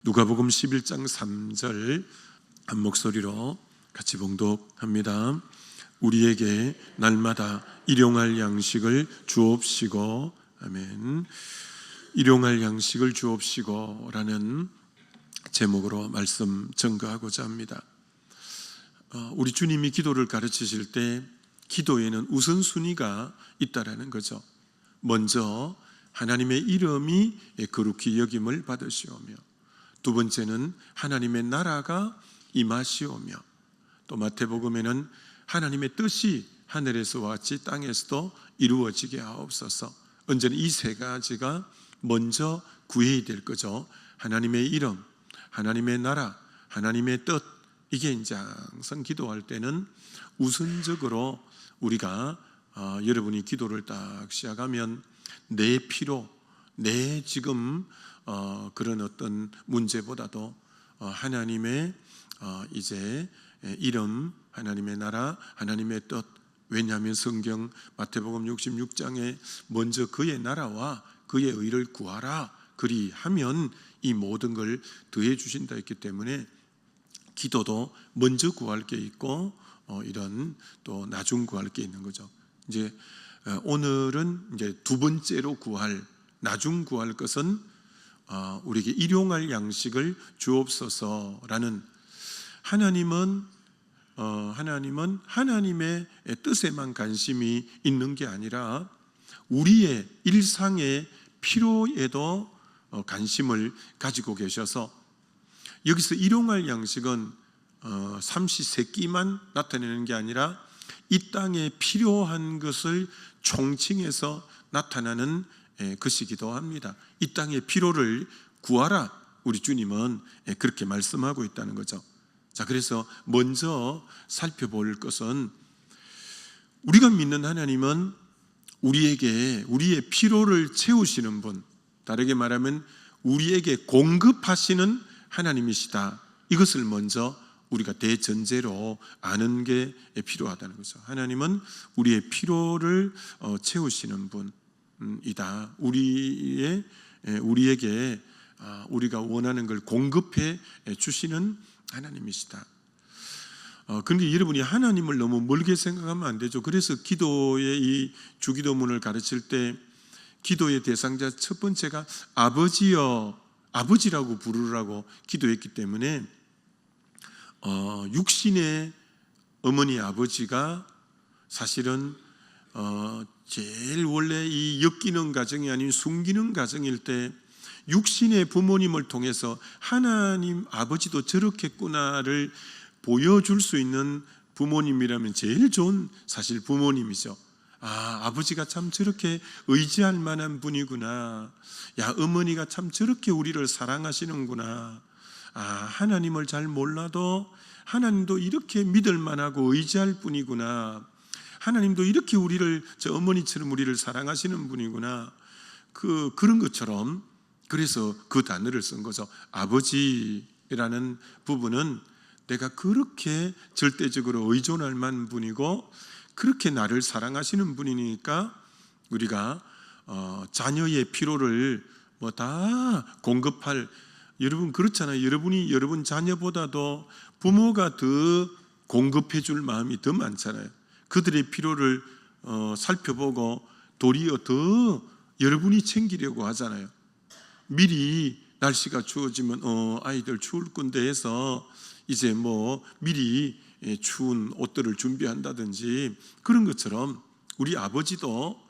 누가복음 11장 3절 한 목소리로 같이 봉독합니다. 우리에게 날마다 일용할 양식을 주옵시고, 아멘. 일용할 양식을 주옵시고 라는 제목으로 말씀 전가하고자 합니다. 우리 주님이 기도를 가르치실 때 기도에는 우선순위가 있다라는 거죠. 먼저 하나님의 이름이 거룩히 여김을 받으시오며, 두 번째는 하나님의 나라가 임하시오며, 또 마태복음에는 하나님의 뜻이 하늘에서와 같이 땅에서도 이루어지게 하옵소서. 언제나 이 세 가지가 먼저 구해야 될 거죠. 하나님의 이름, 하나님의 나라, 하나님의 뜻. 이게 이제 항상 기도할 때는 우선적으로 우리가 여러분이 기도를 딱 시작하면 내 필요, 내 지금 그런 어떤 문제보다도 하나님의 이제 이름, 하나님의 나라, 하나님의 뜻. 왜냐하면 성경 마태복음 66장에 먼저 그의 나라와 그의 의를 구하라 그리하면 이 모든 걸 더해 주신다 했기 때문에 기도도 먼저 구할 게 있고 이런 또 나중 구할 게 있는 거죠. 이제 오늘은 이제 두 번째로 구할, 나중 구할 것은 우리에게 일용할 양식을 주옵소서라는, 하나님은 하나님의 뜻에만 관심이 있는 게 아니라 우리의 일상의 필요에도 관심을 가지고 계셔서, 여기서 일용할 양식은 삼시세끼만 나타내는 게 아니라 이 땅에 필요한 것을 총칭해서 나타나는 것이기도 합니다. 이 땅의 필요를 구하라, 우리 주님은 그렇게 말씀하고 있다는 거죠. 자, 그래서 먼저 살펴볼 것은, 우리가 믿는 하나님은 우리에게 우리의 필요를 채우시는 분, 다르게 말하면 우리에게 공급하시는 하나님이시다. 이것을 먼저 우리가 대전제로 아는 게 필요하다는 거죠. 하나님은 우리의 필요를 채우시는 분이다. 우리에게 우리가 원하는 걸 공급해 주시는 하나님이시다. 그런데 여러분이 하나님을 너무 멀게 생각하면 안 되죠. 그래서 기도의 이 주기도문을 가르칠 때 기도의 대상자 첫 번째가 아버지여, 아버지라고 부르라고 기도했기 때문에 육신의 어머니 아버지가 사실은 제일 원래 이 엮이는 가정이 아닌 숨기는 가정일 때 육신의 부모님을 통해서 하나님 아버지도 저렇겠구나를 보여줄 수 있는 부모님이라면 제일 좋은 사실 부모님이죠. 아버지가 참 저렇게 의지할 만한 분이구나. 야, 어머니가 참 저렇게 우리를 사랑하시는구나. 하나님을 잘 몰라도 하나님도 이렇게 믿을 만하고 의지할 분이구나. 하나님도 이렇게 우리를, 저 어머니처럼 우리를 사랑하시는 분이구나. 그런 것처럼, 그래서 그 단어를 쓴 거죠. 아버지라는 부분은 내가 그렇게 절대적으로 의존할 만한 분이고 그렇게 나를 사랑하시는 분이니까 우리가 자녀의 필요를 뭐 다 공급할, 여러분 그렇잖아요. 여러분이 여러분 자녀보다도 부모가 더 공급해 줄 마음이 더 많잖아요. 그들의 필요를 살펴보고 도리어 더 여러분이 챙기려고 하잖아요. 미리 날씨가 추워지면 아이들 추울 건데 해서 이제 뭐 미리 추운 옷들을 준비한다든지, 그런 것처럼 우리 아버지도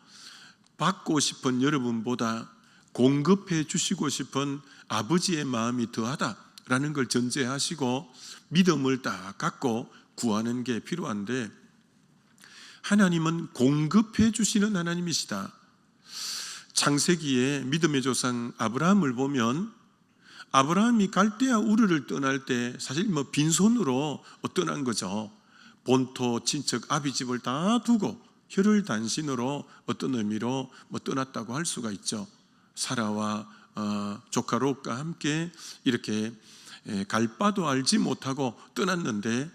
받고 싶은 여러분보다 공급해 주시고 싶은 아버지의 마음이 더하다라는 걸 전제하시고 믿음을 딱 갖고 구하는 게 필요한데, 하나님은 공급해 주시는 하나님이시다. 창세기에 믿음의 조상 아브라함을 보면 아브라함이 갈대아 우르를 떠날 때 사실 뭐 빈손으로 떠난 거죠. 본토 친척 아비집을 다 두고 혀를 단신으로 어떤 의미로 떠났다고 할 수가 있죠. 사라와 조카 롯과 함께 이렇게 갈 바도 알지 못하고 떠났는데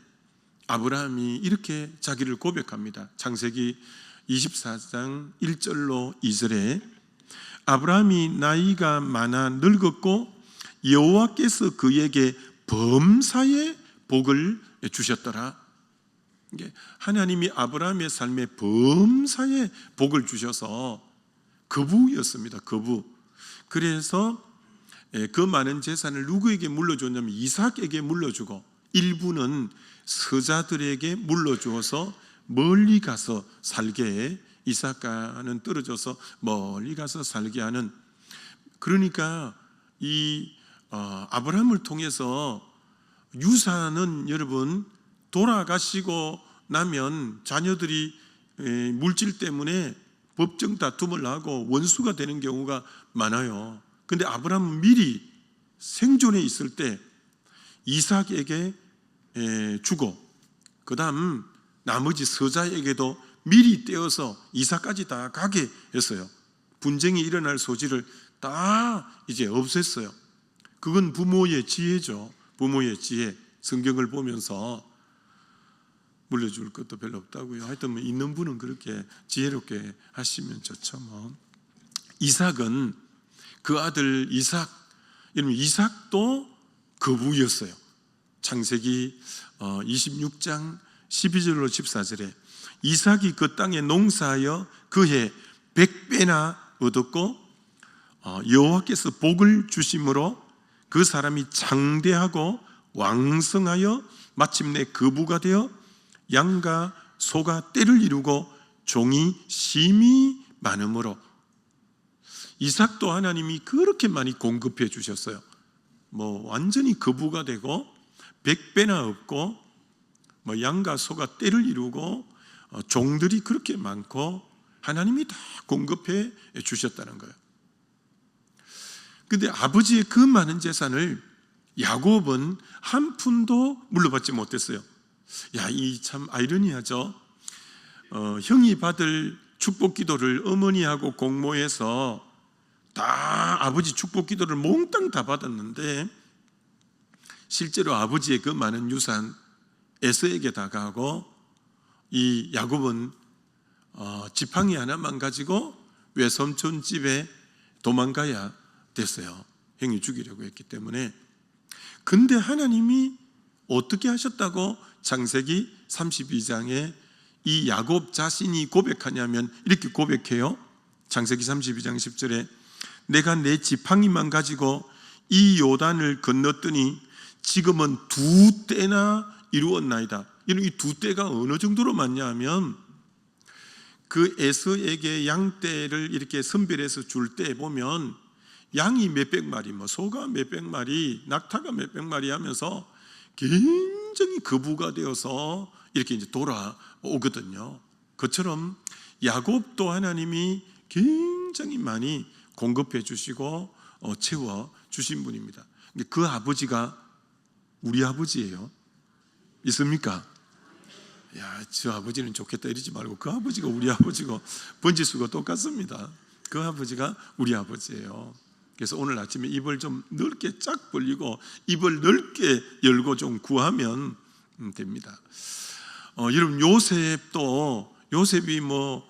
아브라함이 이렇게 자기를 고백합니다. 창세기 24장 1절로 2절에 아브라함이 나이가 많아 늙었고 여호와께서 그에게 범사의 복을 주셨더라. 하나님이 아브라함의 삶에 범사의 복을 주셔서 거부였습니다. 거부. 그래서 그 많은 재산을 누구에게 물려줬냐면 이삭에게 물려주고 일부는 서자들에게 물려주어서 멀리 가서 살게, 이삭과는 떨어져서 멀리 가서 살게 하는, 그러니까 이 아브라함을 통해서 유산은 여러분 돌아가시고 나면 자녀들이 물질 때문에 법정 다툼을 하고 원수가 되는 경우가 많아요. 근데 아브라함은 미리 생존해 있을 때 이삭에게 주고 그 다음 나머지 서자에게도 미리 떼어서 이삭까지 다 가게 했어요. 분쟁이 일어날 소지를 다 이제 없앴어요. 그건 부모의 지혜죠. 부모의 지혜. 성경을 보면서 물려줄 것도 별로 없다고요. 하여튼 뭐 있는 분은 그렇게 지혜롭게 하시면 좋죠. 뭐. 이삭은 그 아들 이삭, 여러분 이삭도 거부였어요. 창세기 26장 12절로 14절에 이삭이 그 땅에 농사하여 그해 100배나 얻었고 여호와께서 복을 주심으로 그 사람이 장대하고 왕성하여 마침내 거부가 되어 양과 소가 떼를 이루고 종이 심히 많으므로. 이삭도 하나님이 그렇게 많이 공급해 주셨어요. 뭐 완전히 거부가 되고 100배나 얻고 뭐 양과 소가 떼를 이루고 종들이 그렇게 많고 하나님이 다 공급해 주셨다는 거예요. 근데 아버지의 그 많은 재산을 야곱은 한 푼도 물려받지 못했어요. 야, 이 참 아이러니하죠. 형이 받을 축복 기도를 어머니하고 공모해서 다 아버지 축복 기도를 몽땅 다 받았는데 실제로 아버지의 그 많은 유산 에서에게 다 가고 이 야곱은 지팡이 하나만 가지고 외삼촌 집에 도망가야 됐어요. 형이 죽이려고 했기 때문에. 근데 하나님이 어떻게 하셨다고 창세기 32장에 이 야곱 자신이 고백하냐면 이렇게 고백해요. 창세기 32장 10절에 내가 내 지팡이만 가지고 이 요단을 건넜더니 지금은 2때나 이루었나이다. 이 2때가 어느 정도로 많냐 하면 그 에서에게 양떼를 이렇게 선별해서 줄 때 보면 양이 몇백 마리, 뭐 소가 몇백 마리, 낙타가 몇백 마리 하면서 굉장히 거부가 되어서 이렇게 이제 돌아오거든요. 그처럼 야곱도 하나님이 굉장히 많이 공급해 주시고 채워 주신 분입니다. 근데 그 아버지가 우리 아버지예요. 있습니까? 야, 저 아버지는 좋겠다 이러지 말고 그 아버지가 우리 아버지고 번지수가 똑같습니다. 그 아버지가 우리 아버지예요. 그래서 오늘 아침에 입을 좀 넓게 쫙 벌리고 입을 넓게 열고 좀 구하면 됩니다. 여러분 요셉이 뭐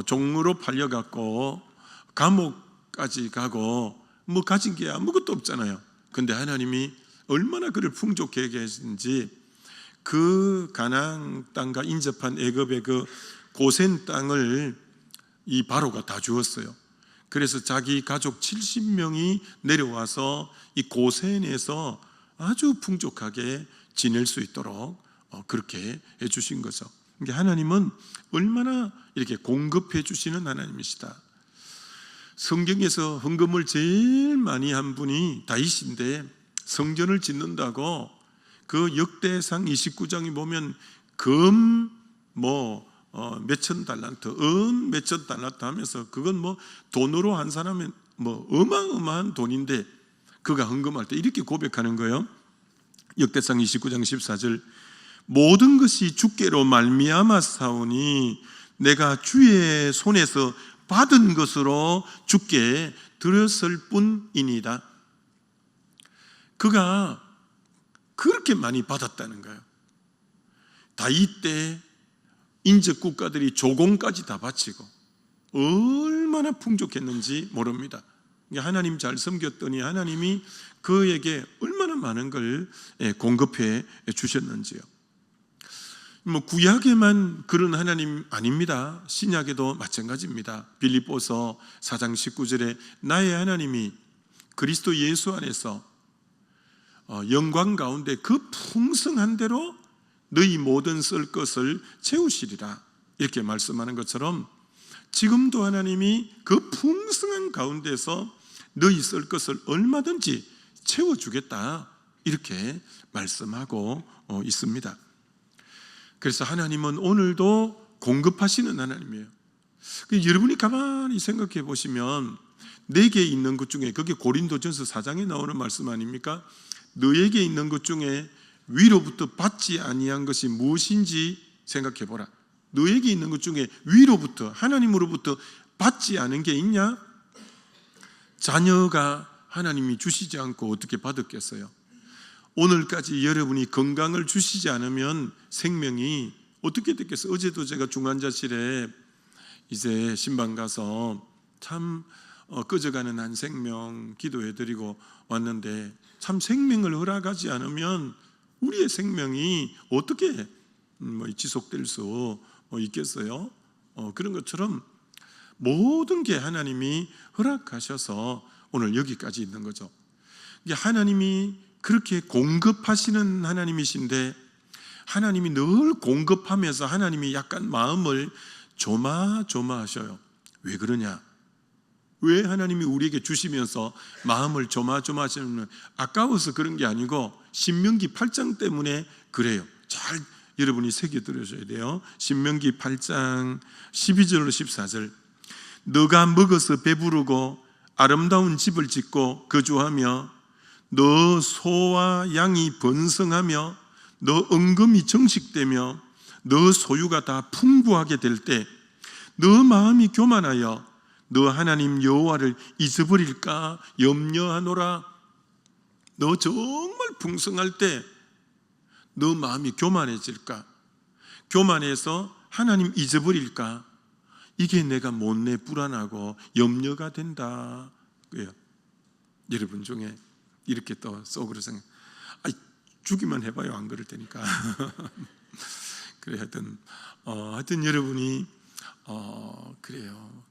종으로 팔려갖고 감옥까지 가고 뭐 가진 게 아무것도 없잖아요. 근데 하나님이 얼마나 그를 풍족하게 했는지 그 가나안 땅과 인접한 애굽의 그 고센 땅을 이 바로가 다 주었어요. 그래서 자기 가족 70명이 내려와서 이 고센에서 아주 풍족하게 지낼 수 있도록 그렇게 해주신 거죠. 그러니까 하나님은 얼마나 이렇게 공급해 주시는 하나님이시다. 성경에서 헌금을 제일 많이 한 분이 다윗인데 성전을 짓는다고 그 역대상 29장에 보면 금 몇천 달란트, 은 몇천 달란트 하면서 그건 뭐 돈으로 한 사람은 뭐 어마어마한 돈인데 그가 헌금할 때 이렇게 고백하는 거예요. 역대상 29장 14절 모든 것이 주께로 말미암아 사오니 내가 주의 손에서 받은 것으로 주께 드렸을 뿐이니이다. 그가 그렇게 많이 받았다는 거예요. 다윗 때 인접 국가들이 조공까지 다 바치고 얼마나 풍족했는지 모릅니다. 하나님 잘 섬겼더니 하나님이 그에게 얼마나 많은 걸 공급해 주셨는지요. 뭐 구약에만 그런 하나님 아닙니다. 신약에도 마찬가지입니다. 빌립보서 4장 19절에 나의 하나님이 그리스도 예수 안에서 영광 가운데 그 풍성한 대로 너희 모든 쓸 것을 채우시리라, 이렇게 말씀하는 것처럼 지금도 하나님이 그 풍성한 가운데서 너희 쓸 것을 얼마든지 채워주겠다, 이렇게 말씀하고 있습니다. 그래서 하나님은 오늘도 공급하시는 하나님이에요. 여러분이 가만히 생각해 보시면 내게 있는 것 중에, 그게 고린도전서 4장에 나오는 말씀 아닙니까? 너에게 있는 것 중에 위로부터 받지 아니한 것이 무엇인지 생각해 보라. 너에게 있는 것 중에 위로부터, 하나님으로부터 받지 않은 게 있냐? 자녀가 하나님이 주시지 않고 어떻게 받았겠어요? 오늘까지 여러분이 건강을 주시지 않으면 생명이 어떻게 됐겠어요? 어제도 제가 중환자실에 이제 신방 가서 참 꺼져가는 한 생명 기도해드리고 왔는데, 참 생명을 허락하지 않으면 우리의 생명이 어떻게 지속될 수 있겠어요? 그런 것처럼 모든 게 하나님이 허락하셔서 오늘 여기까지 있는 거죠. 하나님이 그렇게 공급하시는 하나님이신데, 하나님이 늘 공급하면서 하나님이 약간 마음을 조마조마하셔요. 왜 그러냐? 왜 하나님이 우리에게 주시면서 마음을 조마조마하시면, 아까워서 그런 게 아니고 신명기 8장 때문에 그래요. 잘 여러분이 새겨 들으셔야 돼요. 신명기 8장 12절로 14절. 너가 먹어서 배부르고 아름다운 집을 짓고 거주하며 너 소와 양이 번성하며 너 은금이 정식되며 너 소유가 다 풍부하게 될 때 너 마음이 교만하여 너 하나님 여호와를 잊어버릴까 염려하노라. 너 정말 풍성할 때 너 마음이 교만해질까? 교만해서 하나님 잊어버릴까? 이게 내가 못내 불안하고 염려가 된다. 그래요. 여러분 중에 이렇게 또 속으로 생각, 주기만 해봐요, 안 그럴 테니까. 그래, 하여튼 여러분이 그래요.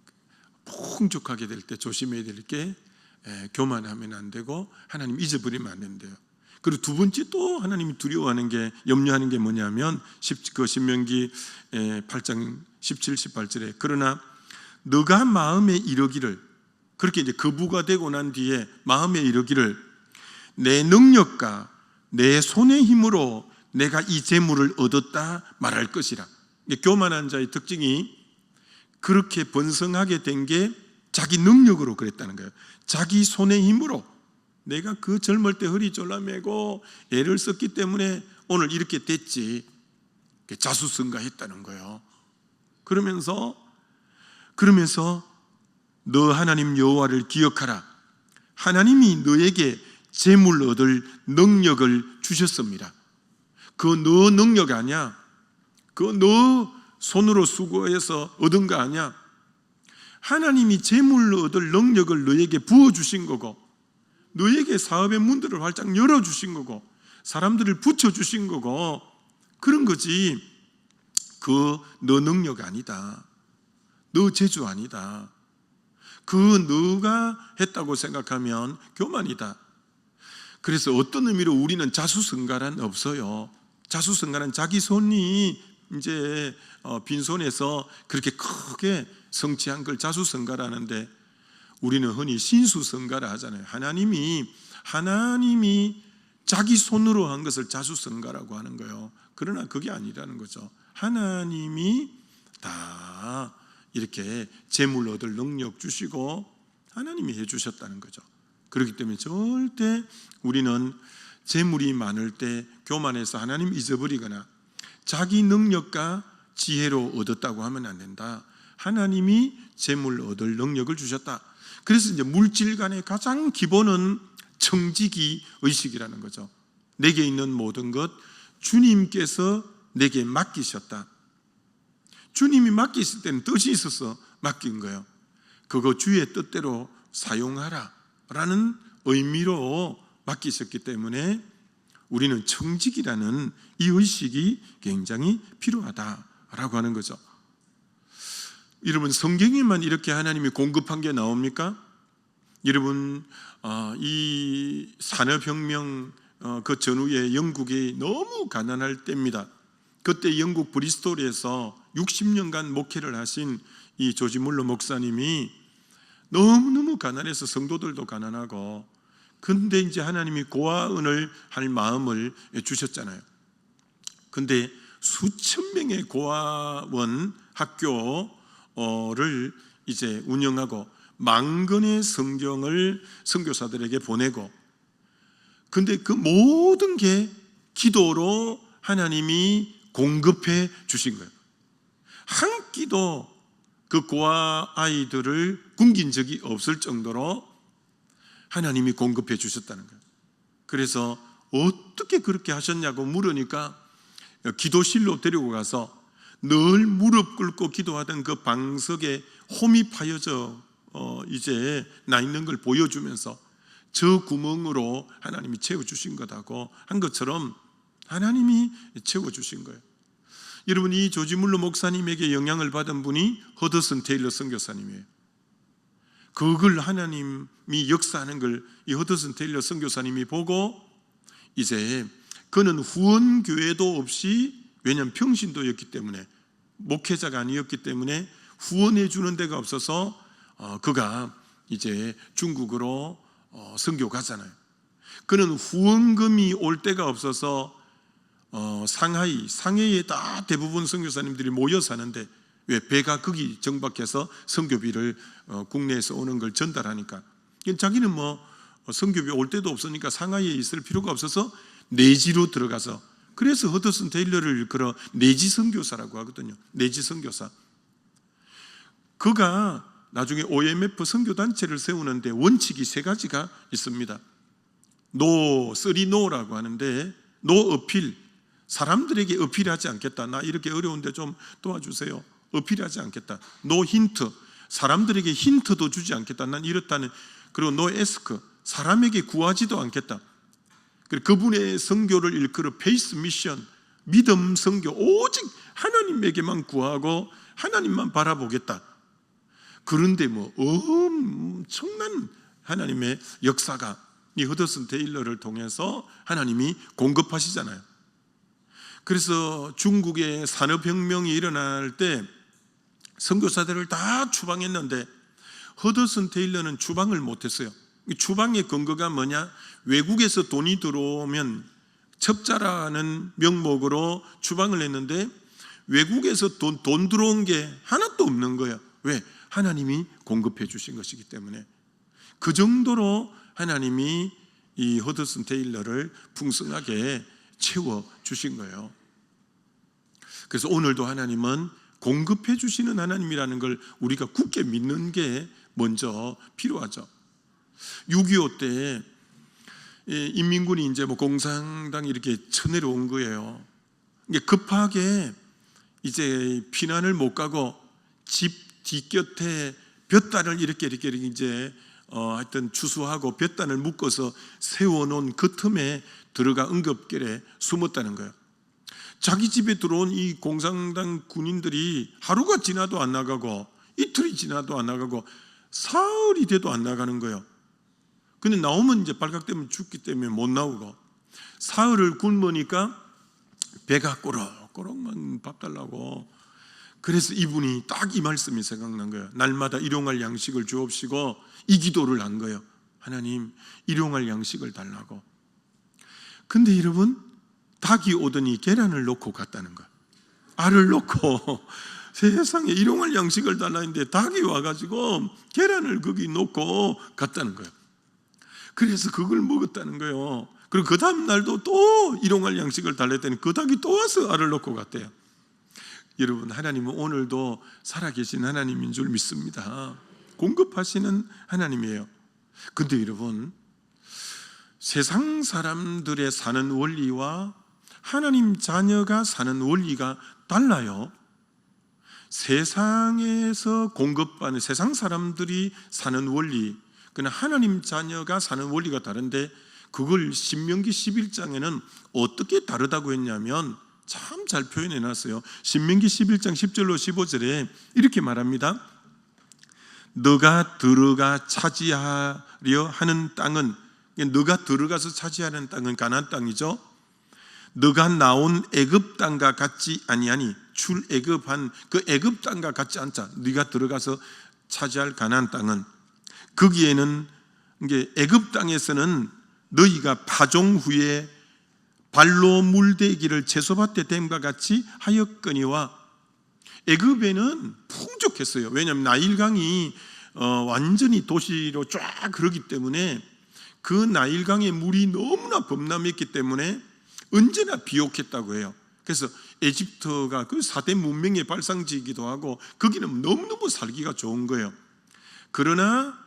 풍족하게 될 때 조심해야 될 게, 교만하면 안 되고 하나님 잊어버리면 안 된대요. 그리고 두 번째 또 하나님이 두려워하는 게, 염려하는 게 뭐냐면 신명기 8장 17, 18절에 그러나 너가 마음에 이르기를, 그렇게 이제 거부가 되고 난 뒤에 마음에 이르기를 내 능력과 내 손의 힘으로 내가 이 재물을 얻었다 말할 것이라. 교만한 자의 특징이 그렇게 번성하게 된 게 자기 능력으로 그랬다는 거예요. 자기 손의 힘으로 내가 그 젊을 때 허리 졸라매고 애를 썼기 때문에 오늘 이렇게 됐지, 자수성가했다는 거예요. 그러면서 너 하나님 여호와를 기억하라. 하나님이 너에게 재물 얻을 능력을 주셨습니다. 그 너 능력 아니야. 그 너 손으로 수고해서 얻은 거 아니야. 하나님이 재물 얻을 능력을 너에게 부어주신 거고, 너에게 사업의 문들을 활짝 열어주신 거고, 사람들을 붙여주신 거고, 그런 거지. 그 너 능력 아니다. 너 재주 아니다. 그 너가 했다고 생각하면 교만이다. 그래서 어떤 의미로 우리는 자수성가란 없어요. 자수성가는 자기 손이 이제 빈손에서 그렇게 크게 성취한 걸 자수성가라는데, 우리는 흔히 신수성가라 하잖아요. 하나님이 자기 손으로 한 것을 자수성가라고 하는 거예요. 그러나 그게 아니라는 거죠. 하나님이 다 이렇게 재물 얻을 능력 주시고 하나님이 해주셨다는 거죠. 그렇기 때문에 절대 우리는 재물이 많을 때 교만해서 하나님 잊어버리거나 자기 능력과 지혜로 얻었다고 하면 안 된다. 하나님이 재물 얻을 능력을 주셨다. 그래서 이제 물질 간의 가장 기본은 청지기 의식이라는 거죠. 내게 있는 모든 것 주님께서 내게 맡기셨다. 주님이 맡기실 때는 뜻이 있어서 맡긴 거예요. 그거 주의 뜻대로 사용하라 라는 의미로 맡기셨기 때문에 우리는 청직이라는 이 의식이 굉장히 필요하다라고 하는 거죠. 여러분, 성경에만 이렇게 하나님이 공급한 게 나옵니까? 여러분, 이 산업혁명 그 전후에 영국이 너무 가난할 때입니다. 그때 영국 브리스톨에서 60년간 목회를 하신 이 조지 물러 목사님이 너무너무 가난해서 성도들도 가난하고, 근데 이제 하나님이 고아원을 할 마음을 주셨잖아요. 근데 수천 명의 고아원 학교를 이제 운영하고 만권의 성경을 선교사들에게 보내고, 근데 그 모든 게 기도로 하나님이 공급해 주신 거예요. 한 끼도 그 고아 아이들을 굶긴 적이 없을 정도로 하나님이 공급해 주셨다는 거예요. 그래서 어떻게 그렇게 하셨냐고 물으니까 기도실로 데리고 가서 늘 무릎 꿇고 기도하던 그 방석에 홈이 파여져 이제 나 있는 걸 보여주면서 저 구멍으로 하나님이 채워주신 거다고 한 것처럼 하나님이 채워주신 거예요. 여러분, 이 조지 물러 목사님에게 영향을 받은 분이 허드슨 테일러 선교사님이에요. 그걸 하나님이 역사하는 걸 이 허드슨 테일러 선교사님이 보고, 이제 그는 후원교회도 없이, 왜냐하면 평신도였기 때문에, 목회자가 아니었기 때문에 후원해 주는 데가 없어서 그가 이제 중국으로 선교 가잖아요. 그는 후원금이 올 데가 없어서 상해에 다 대부분 선교사님들이 모여 사는데, 왜? 배가 거기 정박해서 선교비를 국내에서 오는 걸 전달하니까. 자기는 뭐 선교비 올 데도 없으니까 상하이에 있을 필요가 없어서 내지로 들어가서, 그래서 허드슨 테일러를 그런 내지 선교사라고 하거든요. 내지 선교사. 그가 나중에 OMF 선교단체를 세우는데 원칙이 3가지가 있습니다. 쓰리노라고 하는데, 노 어필, 사람들에게 어필하지 않겠다. 나 이렇게 어려운데 좀 도와주세요. 어필하지 않겠다. 노 힌트, 사람들에게 힌트도 주지 않겠다. 난 이렇다는. 그리고 노 에스크, 사람에게 구하지도 않겠다. 그리고 그분의 선교를 일컬어 페이스 미션, 믿음 선교, 오직 하나님에게만 구하고 하나님만 바라보겠다. 그런데 뭐 엄청난 하나님의 역사가 이 허드슨 테일러를 통해서 하나님이 공급하시잖아요. 그래서 중국의 산업혁명이 일어날 때 선교사들을 다 추방했는데 허드슨 테일러는 추방을 못했어요. 추방의 근거가 뭐냐? 외국에서 돈이 들어오면 첩자라는 명목으로 추방을 했는데 외국에서 돈 들어온 게 하나도 없는 거예요. 왜? 하나님이 공급해 주신 것이기 때문에. 그 정도로 하나님이 이 허드슨 테일러를 풍성하게 채워 주신 거예요. 그래서 오늘도 하나님은 공급해 주시는 하나님이라는 걸 우리가 굳게 믿는 게 먼저 필요하죠. 6.25 때 인민군이 이제 뭐 공산당이 이렇게 쳐내려온 거예요. 급하게 이제 피난을 못 가고 집 뒷곁에 볕단을 이렇게 이제 하여튼 추수하고 볕단을 묶어서 세워놓은 그 틈에 들어가 응급결에 숨었다는 거예요. 자기 집에 들어온 이 공산당 군인들이 하루가 지나도 안 나가고 이틀이 지나도 안 나가고 사흘이 돼도 안 나가는 거예요. 근데 나오면 이제 발각되면 죽기 때문에 못 나오고, 사흘을 굶으니까 배가 꼬록꼬록만 밥 달라고. 그래서 이분이 딱 이 말씀이 생각난 거예요. 날마다 일용할 양식을 주옵시고, 이 기도를 한 거예요. 하나님, 일용할 양식을 달라고. 근데 여러분, 닭이 오더니 계란을 놓고 갔다는 거예요. 알을 놓고 세상에 일용할 양식을 달라 했는데 닭이 와가지고 계란을 거기 놓고 갔다는 거예요. 그래서 그걸 먹었다는 거예요. 그리고 그 다음 날도 또 일용할 양식을 달랬더니 그 닭이 또 와서 알을 놓고 갔대요. 여러분, 하나님은 오늘도 살아계신 하나님인 줄 믿습니다. 공급하시는 하나님이에요. 근데 여러분, 세상 사람들의 사는 원리와 하나님 자녀가 사는 원리가 달라요. 세상에서 공급받는 세상 사람들이 사는 원리, 그러나 하나님 자녀가 사는 원리가 다른데 그걸 신명기 11장에는 어떻게 다르다고 했냐면 참 잘 표현해 놨어요. 신명기 11장 10절로 15절에 이렇게 말합니다. 너가 들어가 차지하려 하는 땅은, 너가 들어가서 차지하는 땅은 가나안 땅이죠. 너가 나온 애굽 땅과 같지 아니하니, 출애굽한 그 애굽 땅과 같지 않자. 네가 들어가서 차지할 가나안 땅은, 거기에는 이게 애굽 땅에서는 너희가 파종 후에 발로 물대기를 채소밭에 댐과 같이 하였거니와, 애굽에는 풍족했어요. 왜냐하면 나일강이 완전히 도시로 쫙 흐르기 때문에 그 나일강의 물이 너무나 범람했기 때문에 언제나 비옥했다고 해요. 그래서 에집트가 그 4대 문명의 발상지이기도 하고 거기는 너무너무 살기가 좋은 거예요. 그러나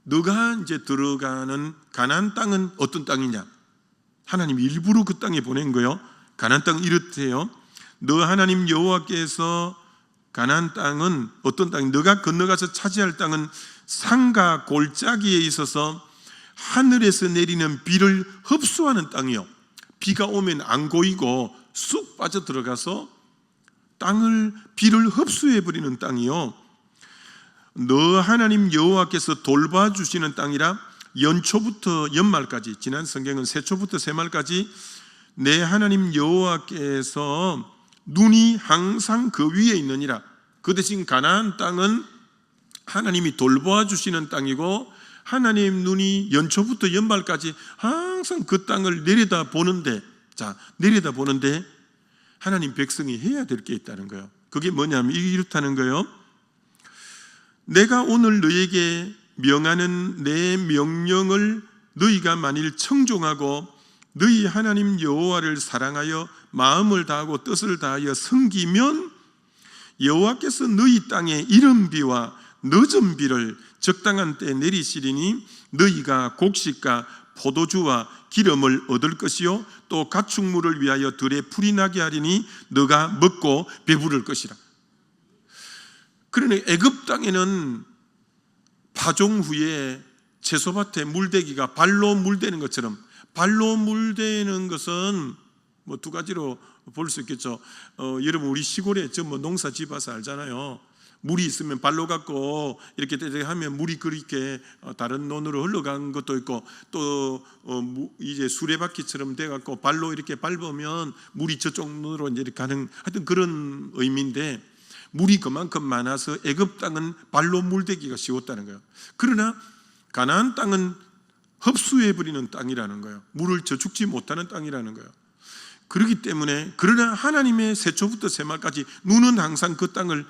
너가 이제 들어가는 가나안 땅은 어떤 땅이냐? 하나님이 일부러 그 땅에 보낸 거예요. 가나안 땅은 이렇대요. 너 하나님 여호와께서 가나안 땅은 어떤 땅이, 너가 건너가서 차지할 땅은 산과 골짜기에 있어서 하늘에서 내리는 비를 흡수하는 땅이요. 비가 오면 안 고이고 쑥 빠져 들어가서 비를 흡수해 버리는 땅이요. 너 하나님 여호와께서 돌봐주시는 땅이라 연초부터 연말까지, 지난 성경은 세초부터 세말까지 내 하나님 여호와께서 눈이 항상 그 위에 있느니라. 그 대신 가나안 땅은 하나님이 돌보아 주시는 땅이고 하나님 눈이 연초부터 연말까지 항상 그 땅을 내려다보는데, 내려다보는데 하나님 백성이 해야 될 게 있다는 거예요. 그게 뭐냐면 이렇다는 거예요. 내가 오늘 너에게 명하는 내 명령을 너희가 만일 청종하고 너희 하나님 여호와를 사랑하여 마음을 다하고 뜻을 다하여 섬기면 여호와께서 너희 땅에 이른 비와 늦은 비를 적당한 때에 내리시리니 너희가 곡식과 포도주와 기름을 얻을 것이요 또 가축물을 위하여 들에 풀이 나게 하리니 너가 먹고 배부를 것이라. 그러니 애굽 땅에는 파종 후에 채소밭에 물대기가 발로 물대는 것처럼, 발로 물대는 것은 뭐 두 가지로 볼 수 있겠죠. 여러분 우리 시골에 농사 지어서 알잖아요. 물이 있으면 발로 갖고 이렇게 하면 물이 그렇게 다른 논으로 흘러간 것도 있고, 또 이제 수레바퀴처럼 돼 갖고 발로 이렇게 밟으면 물이 저쪽 논으로 이제 이렇게 가는, 하여튼 그런 의미인데, 물이 그만큼 많아서 애굽 땅은 발로 물대기가 쉬웠다는 거예요. 그러나 가나안 땅은 흡수해 버리는 땅이라는 거예요. 물을 저축지 못하는 땅이라는 거예요. 그렇기 때문에, 그러나 하나님의 세초부터 세말까지 눈은 항상 그 땅을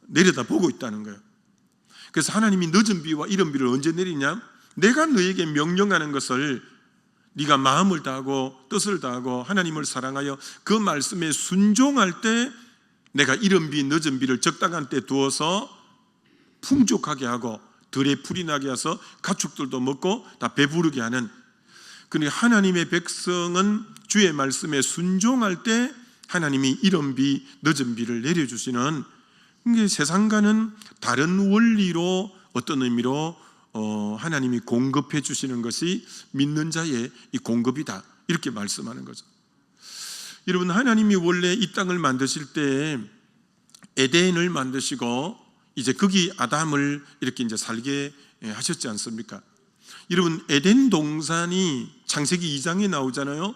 내려다보고 있다는 거예요. 그래서 하나님이 늦은 비와 이른 비를 언제 내리냐? 내가 너에게 명령하는 것을 네가 마음을 다하고 뜻을 다하고 하나님을 사랑하여 그 말씀에 순종할 때 내가 이른 비 늦은 비를 적당한 때 두어서 풍족하게 하고 들에 풀이 나게 해서 가축들도 먹고 다 배부르게 하는, 그러니까 하나님의 백성은 주의 말씀에 순종할 때 하나님이 이른 비 늦은 비를 내려주시는, 이게 세상과는 다른 원리로 어떤 의미로 하나님이 공급해 주시는 것이 믿는 자의 이 공급이다, 이렇게 말씀하는 거죠. 여러분, 하나님이 원래 이 땅을 만드실 때 에덴을 만드시고 이제 거기 아담을 이렇게 이제 살게 하셨지 않습니까? 여러분, 에덴 동산이 창세기 2장에 나오잖아요.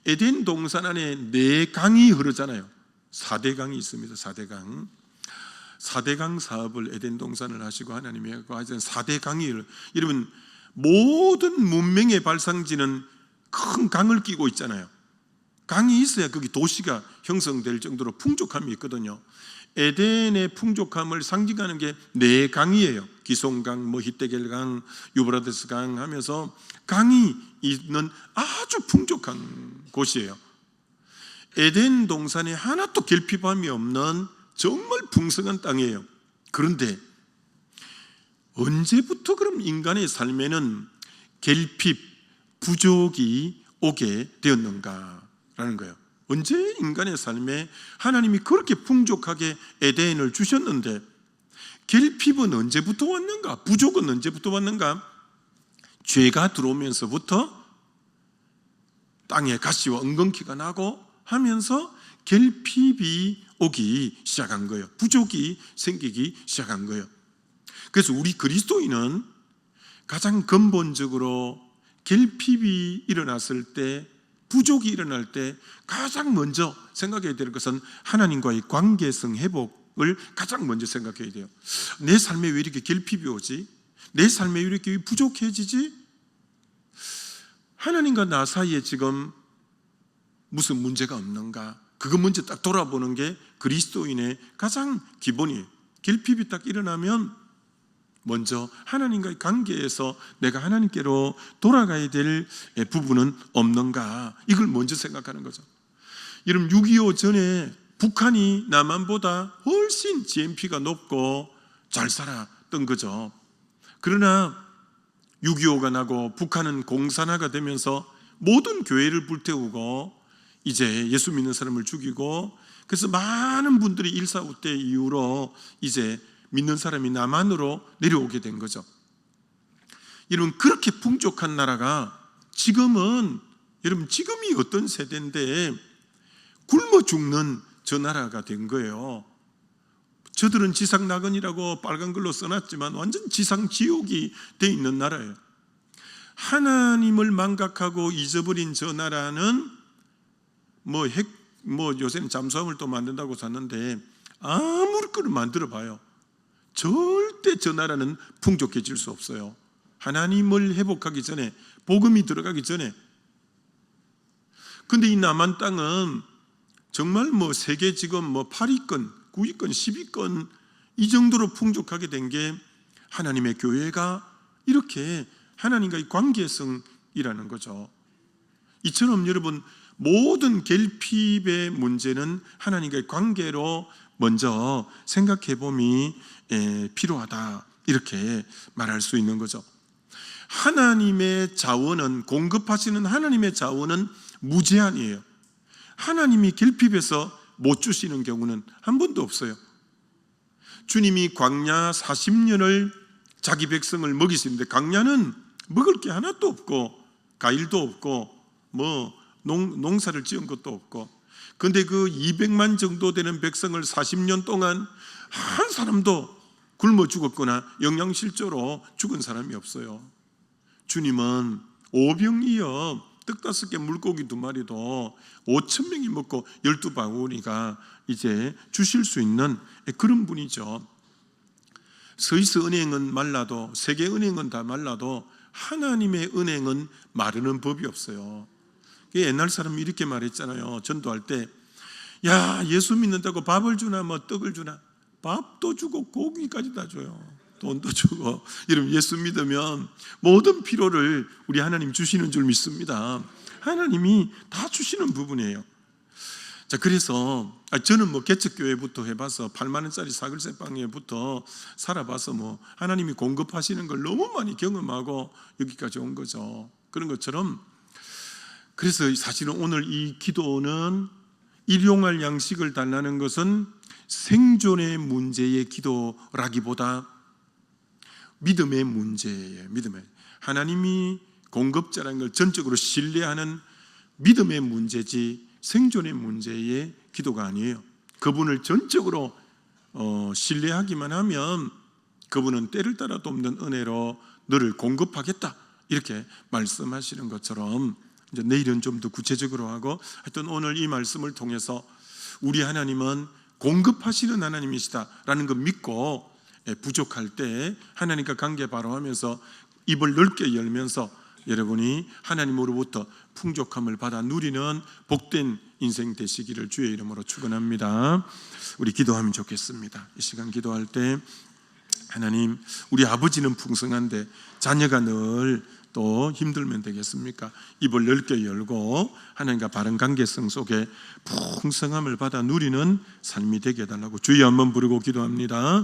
에덴 동산 안에 4강이 흐르잖아요. 4대강이 있습니다. 4대강. 4대강 사업을 에덴 동산을 하시고 하나님이 하고 하여튼 4대강이, 여러분 모든 문명의 발상지는 큰 강을 끼고 있잖아요. 강이 있어야 거기 도시가 형성될 정도로 풍족함이 있거든요. 에덴의 풍족함을 상징하는 게 4강이에요. 기송강, 히데겔강, 유브라데스강 하면서 강이 있는 아주 풍족한 곳이에요. 에덴 동산에 하나도 결핍함이 없는 정말 풍성한 땅이에요. 그런데 언제부터 그럼 인간의 삶에는 결핍, 부족이 오게 되었는가라는 거예요. 언제 인간의 삶에 하나님이 그렇게 풍족하게 에덴을 주셨는데 결핍은 언제부터 왔는가? 부족은 언제부터 왔는가? 죄가 들어오면서부터 땅에 가시와 엉겅퀴가 나고 하면서 결핍이 오기 시작한 거예요. 부족이 생기기 시작한 거예요. 그래서 우리 그리스도인은 가장 근본적으로 결핍이 일어났을 때, 부족이 일어날 때 가장 먼저 생각해야 될 것은 하나님과의 관계성 회복을 가장 먼저 생각해야 돼요. 내 삶에 왜 이렇게 결핍이 오지? 내 삶에 왜 이렇게 부족해지지? 하나님과 나 사이에 지금 무슨 문제가 없는가? 그거 먼저 딱 돌아보는 게 그리스도인의 가장 기본이에요. 결핍이 딱 일어나면 먼저 하나님과의 관계에서 내가 하나님께로 돌아가야 될 부분은 없는가? 이걸 먼저 생각하는 거죠. 여러분, 6.25 전에 북한이 남한보다 훨씬 GNP가 높고 잘 살았던 거죠. 그러나 6.25가 나고 북한은 공산화가 되면서 모든 교회를 불태우고 이제 예수 믿는 사람을 죽이고, 그래서 많은 분들이 1.4 때 이후로 이제 믿는 사람이 남한으로 내려오게 된 거죠. 여러분, 그렇게 풍족한 나라가 지금은, 여러분, 지금이 어떤 세대인데 굶어 죽는 저 나라가 된 거예요. 저들은 지상 낙원이라고 빨간 글로 써놨지만 완전 지상 지옥이 돼 있는 나라예요. 하나님을 망각하고 잊어버린 저 나라는 요새는 잠수함을 또 만든다고 샀는데 아무거나 만들어 봐요. 절대 저 나라는 풍족해질 수 없어요. 하나님을 회복하기 전에, 복음이 들어가기 전에. 근데 이 남한 땅은 정말 세계 지금 8위권, 9위권, 10위권 이 정도로 풍족하게 된 게 하나님의 교회가 이렇게 하나님과의 관계성이라는 거죠. 이처럼 여러분, 모든 결핍의 문제는 하나님과의 관계로 먼저 생각해 봄이 필요하다, 이렇게 말할 수 있는 거죠. 하나님의 자원은, 공급하시는 하나님의 자원은 무제한이에요. 하나님이 결핍해서 못 주시는 경우는 한 번도 없어요. 주님이 광야 40년을 자기 백성을 먹이시는데, 광야는 먹을 게 하나도 없고 과일도 없고 농사를 지은 것도 없고, 근데 그 200만 정도 되는 백성을 40년 동안 한 사람도 굶어 죽었거나 영양실조로 죽은 사람이 없어요. 주님은 오병이어 떡 5개 물고기 2마리도 5,000명이 먹고 12바구니가 이제 주실 수 있는 그런 분이죠. 스위스 은행은 말라도, 세계 은행은 다 말라도 하나님의 은행은 마르는 법이 없어요. 옛날 사람이 이렇게 말했잖아요. 전도할 때, 야, 예수 믿는다고 밥을 주나 떡을 주나? 밥도 주고 고기까지 다 줘요. 돈도 주고. 여러분, 예수 믿으면 모든 필요를 우리 하나님 주시는 줄 믿습니다. 하나님이 다 주시는 부분이에요. 자, 그래서 저는 개척교회부터 해봐서 8만 원짜리 사글세방에부터 살아봐서 하나님이 공급하시는 걸 너무 많이 경험하고 여기까지 온 거죠. 그런 것처럼, 그래서 사실은 오늘 이 기도는 일용할 양식을 달라는 것은 생존의 문제의 기도라기보다 믿음의 문제예요. 믿음의, 하나님이 공급자라는 걸 전적으로 신뢰하는 믿음의 문제지 생존의 문제의 기도가 아니에요. 그분을 전적으로 신뢰하기만 하면 그분은 때를 따라 돕는 은혜로 너를 공급하겠다, 이렇게 말씀하시는 것처럼, 이제 내일은 좀 더 구체적으로 하고, 하여튼 오늘 이 말씀을 통해서 우리 하나님은 공급하시는 하나님이시다라는 거 믿고, 부족할 때 하나님과 관계 바로 하면서 입을 넓게 열면서 여러분이 하나님으로부터 풍족함을 받아 누리는 복된 인생 되시기를 주의 이름으로 축원합니다. 우리 기도하면 좋겠습니다. 이 시간 기도할 때, 하나님, 우리 아버지는 풍성한데 자녀가 늘 또 힘들면 되겠습니까? 입을 넓게 열고 하나님과 바른 관계성 속에 풍성함을 받아 누리는 삶이 되게 해달라고 주여 한번 부르고 기도합니다.